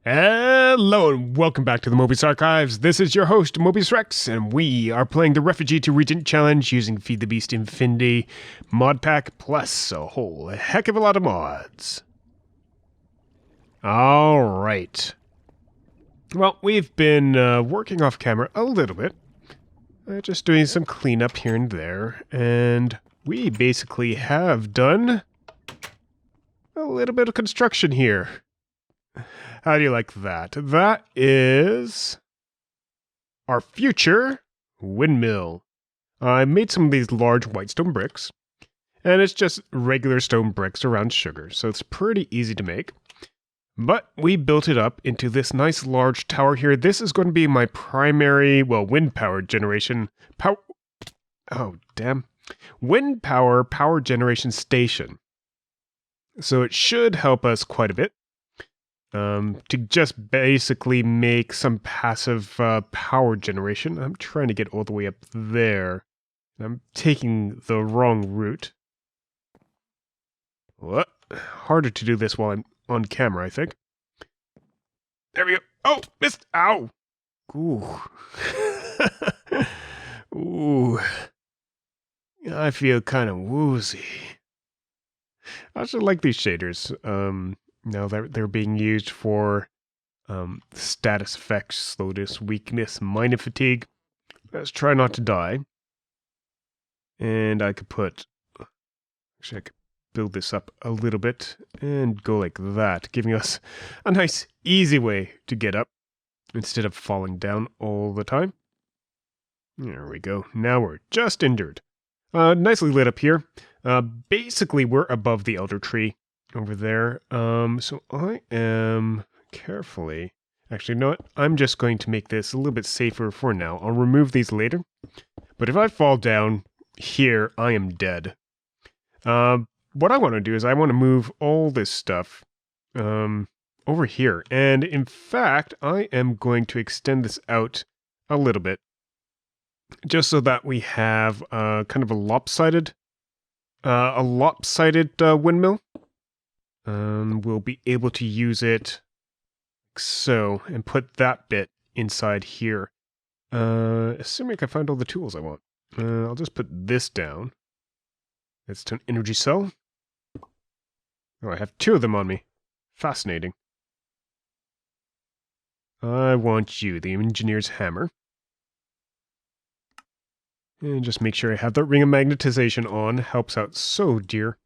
Hello and welcome back to the Mobius Archives. This is your host, Mobius Rex, and we are playing the Refugee to Regent challenge using FTB Infinity, Modpack, plus a whole heck of a lot of mods. Alright. Well, we've been working off camera a little bit. Just doing some cleanup here and there, and we basically have done a little bit of construction here. How do you like that? That is our future windmill. I made some of these large white stone bricks, and it's just regular stone bricks around sugar, so it's pretty easy to make. But we built it up into this nice large tower here. This is going to be my primary, well, wind power generation. Wind power generation station. So it should help us quite a bit. To just basically make some passive power generation. I'm trying to get all the way up there. I'm taking the wrong route. What? Harder to do this while I'm on camera, I think. There we go. Oh, missed. Ow. Ooh. Ooh. I feel kind of woozy. I also like these shaders. Now that they're being used for status effects, slowness, weakness, minor fatigue. Let's try not to die. And I could put... Actually, I could build this up a little bit and go like that, giving us a nice, easy way to get up instead of falling down all the time. There we go. Now we're just injured. Nicely lit up here. Basically, we're above the elder tree over there. So I am carefully... Actually, you know what? I'm just going to make this a little bit safer for now. I'll remove these later. But if I fall down here, I am dead. What I want to do is I want to move all this stuff over here. And in fact, I am going to extend this out a little bit. Just so that we have kind of a lopsided windmill. We'll be able to use it like so, and put that bit inside here. Assuming I can find all the tools I want. I'll just put this down. It's an energy cell. Oh, I have two of them on me. Fascinating. I want you, the engineer's hammer. And just make sure I have that ring of magnetization on. Helps out so dear.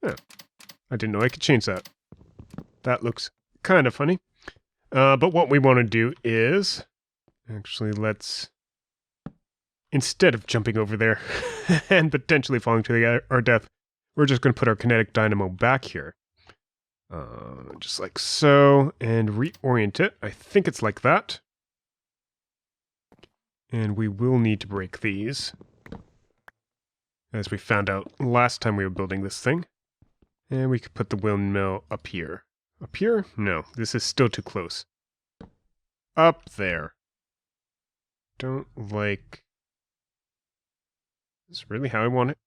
Yeah, I didn't know I could change that. That looks kind of funny. But what we want to do is... Actually, let's... Instead of jumping over there and potentially falling to our death, we're just going to put our kinetic dynamo back here. Just like so. And reorient it. I think it's like that. And we will need to break these. As we found out last time we were building this thing. And we could put the windmill up here. Up here? No, this is still too close. Up there. Don't like... Is this really how I want it?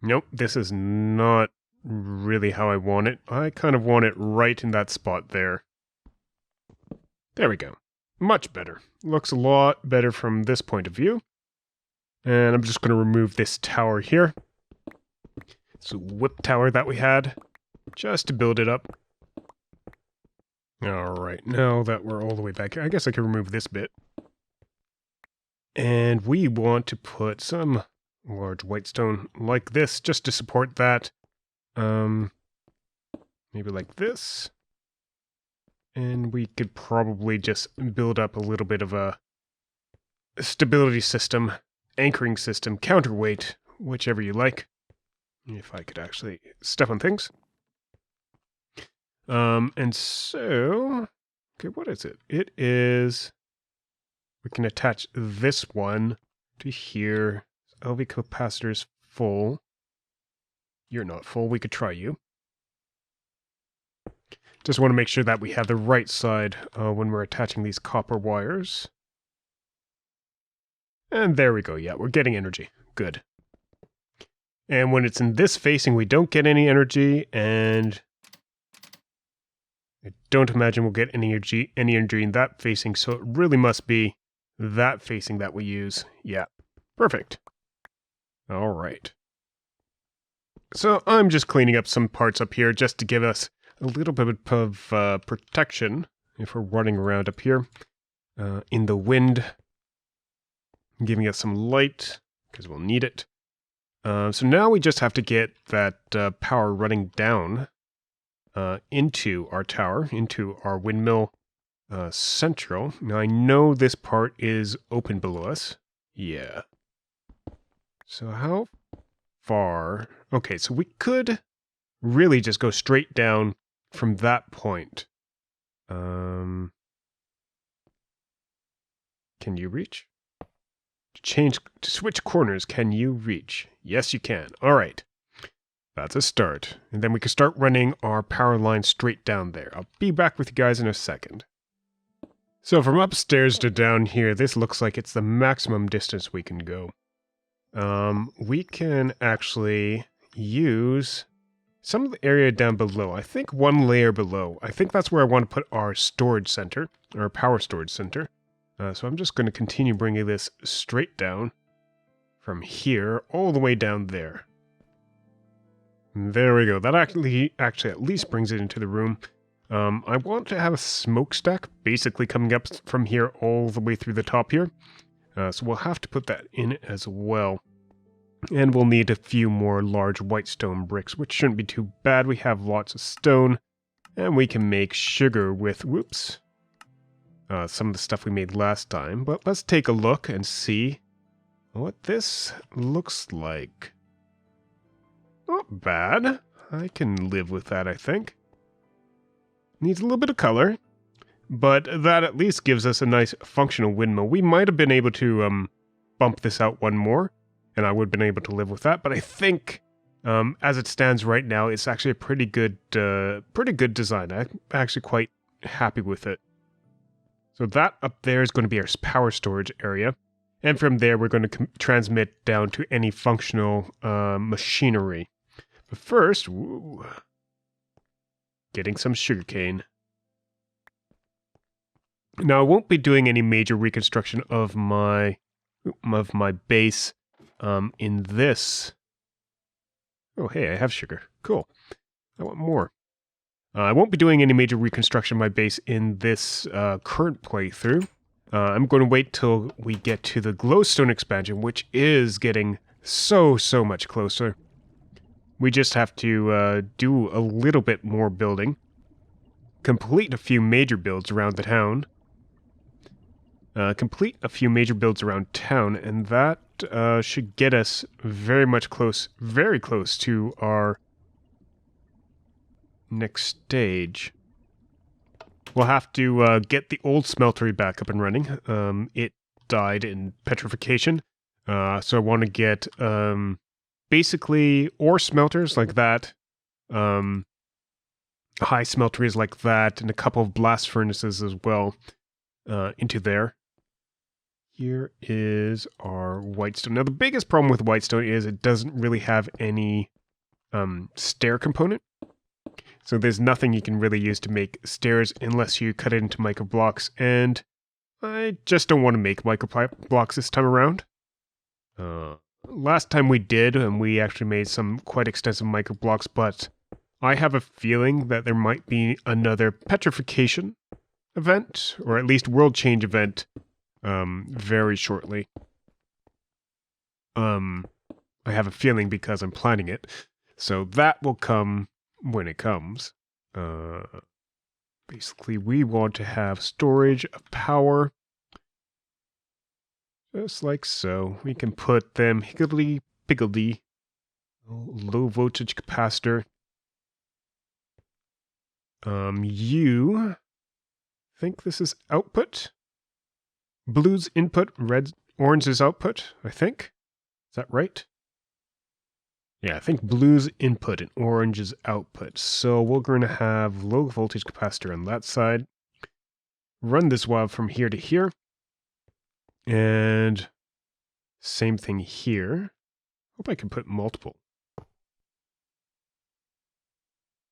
Nope, this is not really how I want it. I kind of want it right in that spot there. There we go. Much better. Looks a lot better from this point of view. And I'm just going to remove this tower here. It's a whip tower that we had, just to build it up. Alright, now that we're all the way back here, I guess I can remove this bit. And we want to put some large white stone like this, just to support that. Maybe like this. And we could probably just build up a little bit of a stability system, anchoring system, counterweight, whichever you like. If I could actually step on things. And so... Okay, what is it? It is... We can attach this one to here. LV capacitor's full. You're not full. We could try you. Just want to make sure that we have the right side when we're attaching these copper wires. And there we go. Yeah, we're getting energy. Good. And when it's in this facing, we don't get any energy, and I don't imagine we'll get any energy in that facing, so it really must be that facing that we use. Yeah, perfect. All right. So I'm just cleaning up some parts up here just to give us a little bit of protection if we're running around up here in the wind, giving us some light because we'll need it. So now we just have to get that power running down into our tower, into our windmill central. Now I know this part is open below us. Yeah. So how far? Okay, so we could really just go straight down from that point. Can you reach? To switch corners, can you reach? Yes, you can. All right. That's a start. And then we can start running our power line straight down there. I'll be back with you guys in a second. So from upstairs to down here, this looks like it's the maximum distance we can go. We can actually use some of the area down below. I think one layer below. I think that's where I want to put our storage center, our power storage center. So I'm just going to continue bringing this straight down from here all the way down there. There we go. That actually at least brings it into the room. I want to have a smokestack basically coming up from here all the way through the top here. So we'll have to put that in as well. And we'll need a few more large white stone bricks, which shouldn't be too bad. We have lots of stone, and we can make sugar with, some of the stuff we made last time. But let's take a look and see what this looks like. Not bad. I can live with that, I think. Needs a little bit of color, but that at least gives us a nice functional windmill. We might have been able to bump this out one more, and I would have been able to live with that. But I think, as it stands right now, it's actually a pretty good design. I'm actually quite happy with it. So that up there is going to be our power storage area. And from there, we're going to transmit down to any functional machinery. But first, getting some sugarcane. Now, I won't be doing any major reconstruction of my base in this. Oh, hey, I have sugar. Cool. I want more. I won't be doing any major reconstruction of my base in this current playthrough. I'm going to wait till we get to the glowstone expansion, which is getting so much closer. We just have to do a little bit more building. Complete a few major builds around the town. And that should get us very close to our next stage. We'll have to get the old smeltery back up and running. It died in petrification. So I want to get basically ore smelters like that, high smelteries like that, and a couple of blast furnaces as well into there. Here is our whitestone. Now the biggest problem with whitestone is it doesn't really have any stair component. So there's nothing you can really use to make stairs unless you cut it into micro blocks, and I just don't want to make micro blocks this time around. Last time we did, and we actually made some quite extensive micro blocks, but I have a feeling that there might be another petrification event, or at least world change event, very shortly. I have a feeling because I'm planning it, so that will come when it comes. Basically, we want to have storage of power. Just like so. We can put them higgledy-piggledy. Low voltage capacitor. You think this is output? Blue's input, orange is output, I think. Is that right? Yeah, I think blue's input and orange is output. So we're going to have low voltage capacitor on that side. Run this wire from here to here. And same thing here. Hope I can put multiple.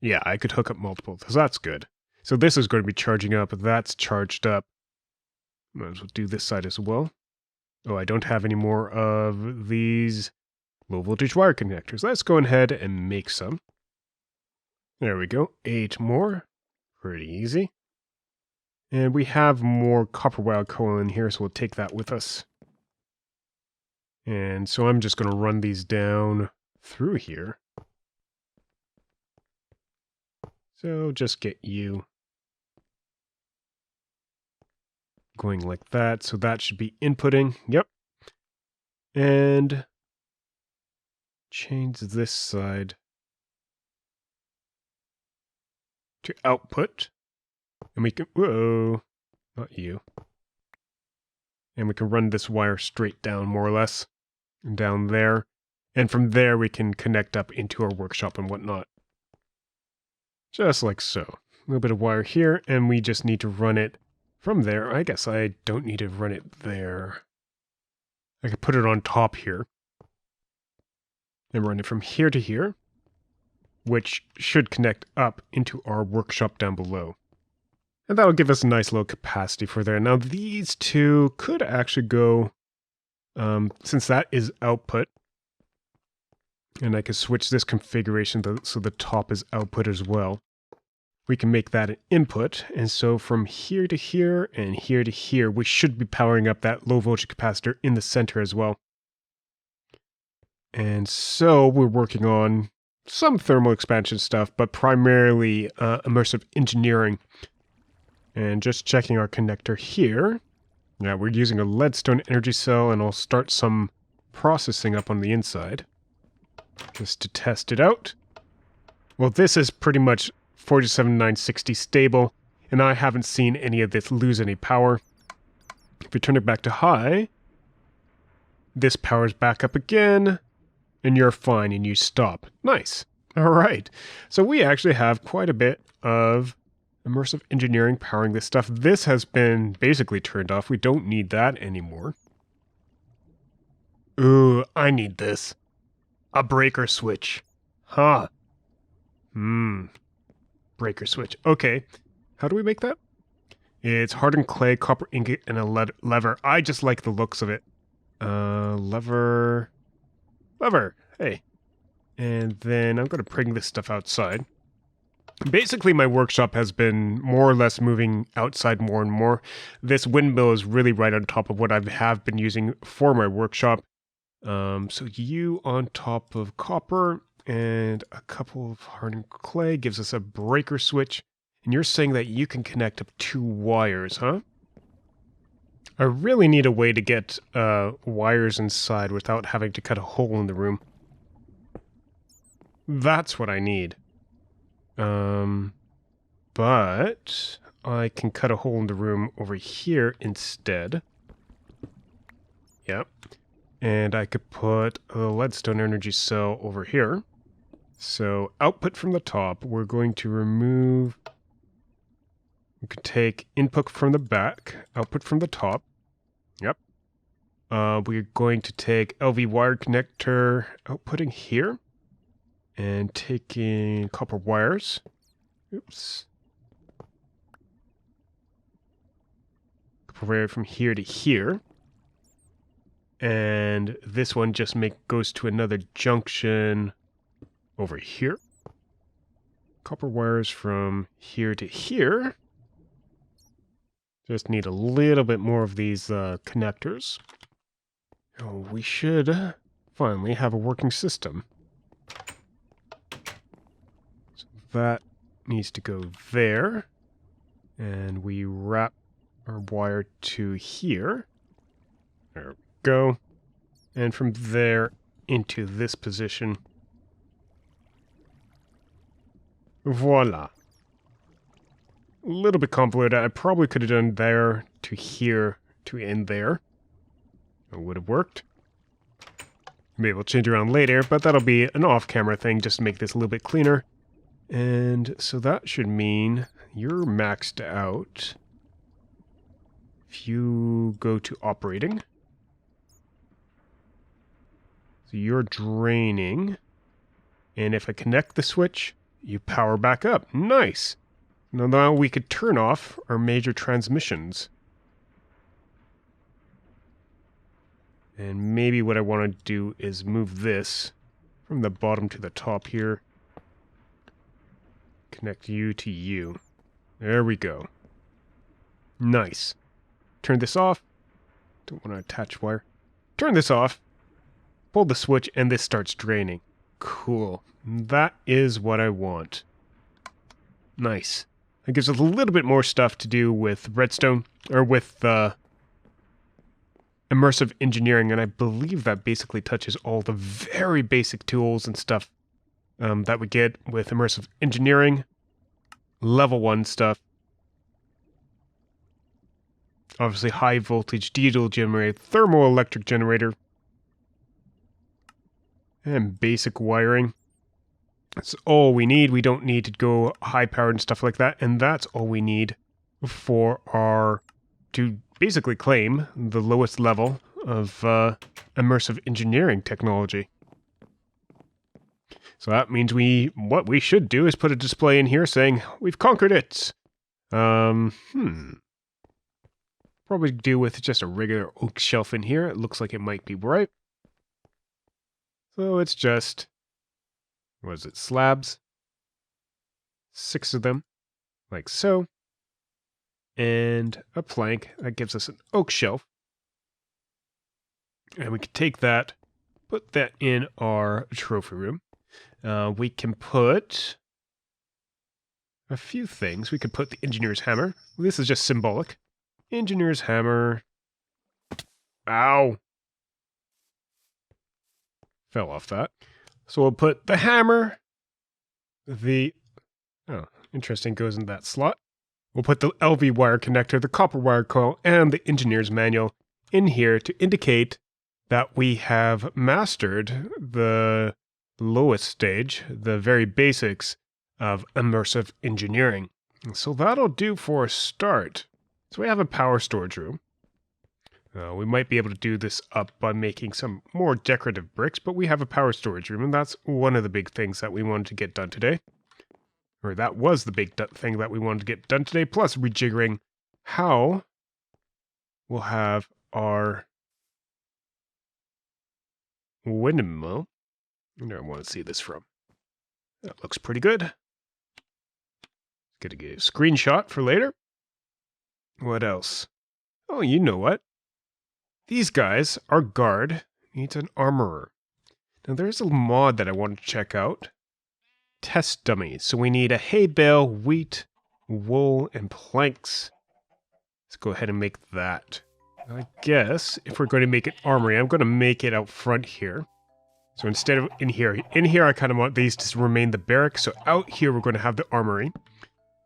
Yeah, I could hook up multiple, so that's good. So this is going to be charging up, that's charged up. Might as well do this side as well. Oh, I don't have any more of these low voltage wire connectors. Let's go ahead and make some. There we go, 8 more. Pretty easy. And we have more copper wire coil in here, so we'll take that with us. And so I'm just going to run these down through here. So just get you going like that. So that should be inputting. Yep. And change this side to output. And we can, whoa, not you. And we can run this wire straight down more or less. Down there. And from there we can connect up into our workshop and whatnot. Just like so. A little bit of wire here, and we just need to run it from there. I guess I don't need to run it there. I could put it on top here. And run it from here to here. Which should connect up into our workshop down below. And that'll give us a nice little capacity for there. Now these two could actually go, since that is output, and I can switch this configuration so the top is output as well. We can make that an input, and so from here to here and here to here, we should be powering up that low voltage capacitor in the center as well. And so we're working on some thermal expansion stuff, but primarily immersive engineering. And just checking our connector here. Yeah, we're using a leadstone energy cell, and I'll start some processing up on the inside. Just to test it out. Well, this is pretty much 47960 stable, and I haven't seen any of this lose any power. If we turn it back to high, this powers back up again, and you're fine, and you stop. Nice. All right. So we actually have quite a bit of immersive engineering powering this stuff. This has been basically turned off. We don't need that anymore. Ooh, I need this. A breaker switch. Huh. Breaker switch. Okay. How do we make that? It's hardened clay, copper ingot, and a lever. I just like the looks of it. Lever. Hey. And then I'm going to bring this stuff outside. Basically, my workshop has been more or less moving outside more and more. This windmill is really right on top of what I have been using for my workshop. So you on top of copper and a couple of hardened clay gives us a breaker switch. And you're saying that you can connect up 2 wires, huh? I really need a way to get wires inside without having to cut a hole in the room. That's what I need. But I can cut a hole in the room over here instead. Yep. And I could put a leadstone energy cell over here. So output from the top, we're going to remove... We could take input from the back, output from the top. Yep. We're going to take LV wire connector outputting here. And taking copper wires. Oops. Copper wire from here to here. And this one just goes to another junction over here. Copper wires from here to here. Just need a little bit more of these connectors. Oh, we should finally have a working system. So that needs to go there. And we wrap our wire to here. There we go. And from there into this position. Voila. A little bit convoluted. I probably could have done there to here to end there. It would have worked. Maybe we'll change around later, but that'll be an off-camera thing just to make this a little bit cleaner. And so that should mean you're maxed out. If you go to operating. So you're draining. And if I connect the switch, You power back up. Nice. Now we could turn off our major transmissions. And maybe what I want to do is move this from the bottom to the top here. Connect you to you. There we go. Nice. Turn this off. Don't want to attach wire. Turn this off. Pull the switch and this starts draining. Cool. That is what I want. Nice. It gives us a little bit more stuff to do with redstone, or with immersive engineering, and I believe that basically touches all the very basic tools and stuff that we get with immersive engineering. Level 1 stuff. Obviously high voltage diesel generator, thermoelectric generator, and basic wiring. That's all we need. We don't need to go high powered and stuff like that, and that's all we need for to basically claim the lowest level of immersive engineering technology. So that means what we should do is put a display in here saying, we've conquered it. Probably do with just a regular oak shelf in here. It looks like it might be right. So it's just, what is it, slabs? 6 of them, like so. And a plank that gives us an oak shelf. And we can take that, put that in our trophy room. We can put a few things. We could put the engineer's hammer. This is just symbolic. Engineer's hammer. Ow! Fell off that. So we'll put the hammer. Oh, interesting, goes in that slot. We'll put the LV wire connector, the copper wire coil, and the engineer's manual in here to indicate that we have mastered the lowest stage, the very basics of immersive engineering. So that'll do for a start. So we have a power storage room. We might be able to do this up by making some more decorative bricks, but we have a power storage room, and that's one of the big things that we wanted to get done today. Or that was the big thing that we wanted to get done today, plus rejiggering how we'll have our windmill. Where do I want to see this from? That looks pretty good. Gonna get a screenshot for later. What else? Oh, you know what? These guys, our guard, needs an armorer. Now there's a mod that I want to check out. Test dummies. So we need a hay bale, wheat, wool, and planks. Let's go ahead and make that. I guess if we're going to make an armory, I'm going to make it out front here. So instead of in here I kind of want these to remain the barrack. So out here we're going to have the armory.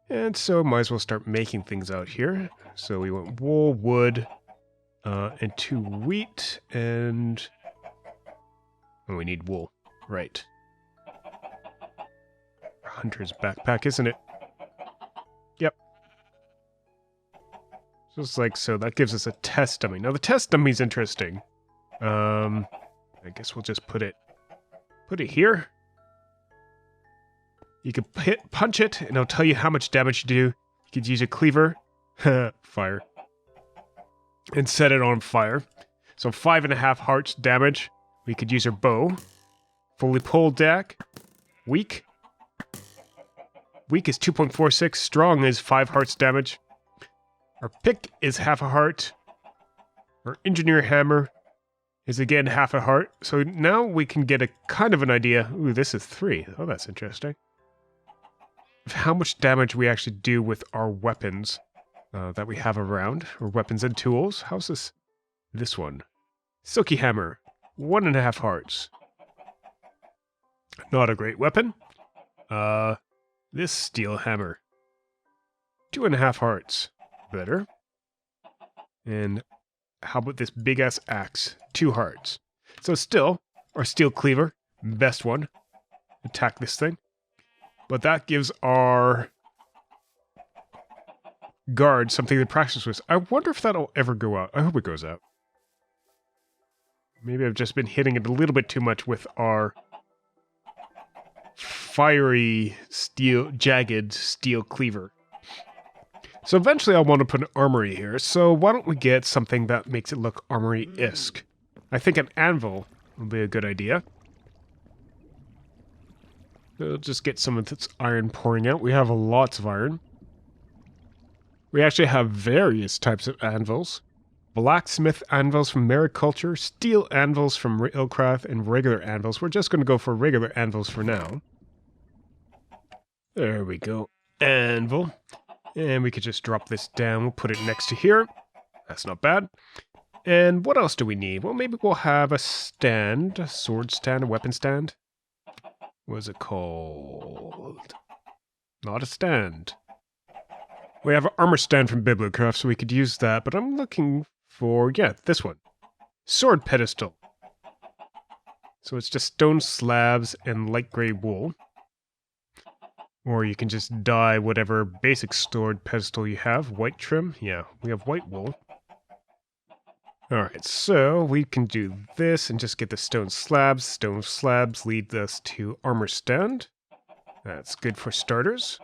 And so might as well start making things out here. So we want wool, wood, and 2 wheat, and oh, we need wool. Right. Hunter's backpack, isn't it? Yep. Just like so. That gives us a test dummy. Now the test dummy's interesting. I guess we'll just put it here. You could punch it, and it'll tell you how much damage you do. You could use a cleaver, fire, and set it on fire. So 5.5 hearts damage. We could use our bow. Fully pulled deck. Weak. Weak is 2.46. Strong is 5 hearts damage. Our pick is half a heart. Our engineer hammer is again half a heart. So now we can get a kind of an idea. Ooh, this is 3. Oh, that's interesting. Of how much damage we actually do with our weapons that we have around. Or weapons and tools. How's this? This one. Silky hammer. 1.5 hearts. Not a great weapon. This steel hammer. 2.5 hearts. Better. And how about this big-ass axe? 2 hearts. So still, our steel cleaver, best one. Attack this thing. But that gives our guard something to practice with. I wonder if that'll ever go out. I hope it goes out. Maybe I've just been hitting it a little bit too much with our fiery steel, jagged steel cleaver. So eventually I want to put an armory here, so why don't we get something that makes it look armory-esque? I think an anvil would be a good idea. We'll just get some of this iron pouring out. We have lots of iron. We actually have various types of anvils. Blacksmith anvils from mariculture, steel anvils from railcraft, and regular anvils. We're just going to go for regular anvils for now. There we go. Anvil. And we could just drop this down. We'll put it next to here. That's not bad. And what else do we need? Well, maybe we'll have a stand, a sword stand, a weapon stand. What is it called? Not a stand. We have an armor stand from Bibliocraft, so we could use that, but I'm looking for, yeah, this one. Sword pedestal. So it's just stone slabs and light gray wool. Or you can just dye whatever basic sword pedestal you have. White trim? Yeah, we have white wool. Alright, so we can do this and just get the stone slabs. Stone slabs lead us to armor stand. That's good for starters.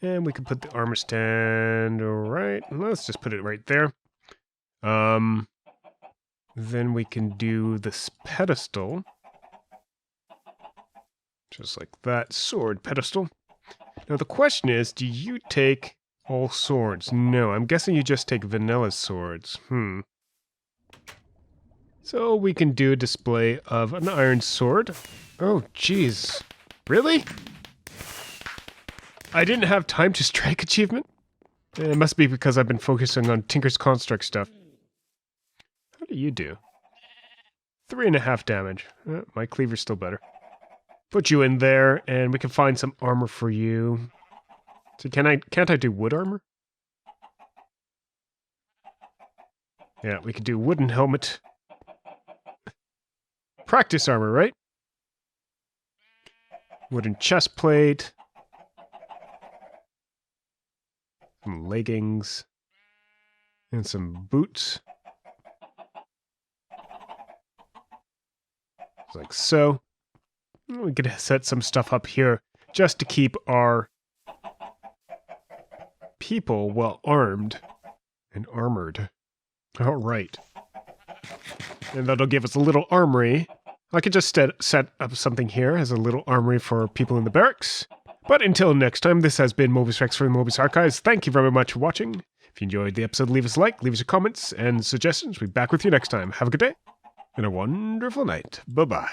And we can put the armor stand right. Let's just put it right there. Then we can do this pedestal. Just like that. Sword pedestal. Now the question is, do you take all swords? No, I'm guessing you just take vanilla swords. So we can do a display of an iron sword. Oh, jeez. Really? I didn't have time to strike achievement? It must be because I've been focusing on Tinker's Construct stuff. How do you do? 3.5 damage. My cleaver's still better. Put you in there, and we can find some armor for you. So can't I do wood armor? Yeah, we could do wooden helmet. Practice armor, right? Wooden chest plate. Some leggings. And some boots. Like so. We could set some stuff up here just to keep our people well armed and armored. All right. And that'll give us a little armory. I could just set up something here as a little armory for people in the barracks. But until next time, this has been Mobius Rex from the Mobius Archives. Thank you very much for watching. If you enjoyed the episode, leave us a like, leave us your comments and suggestions. We'll be back with you next time. Have a good day and a wonderful night. Bye-bye.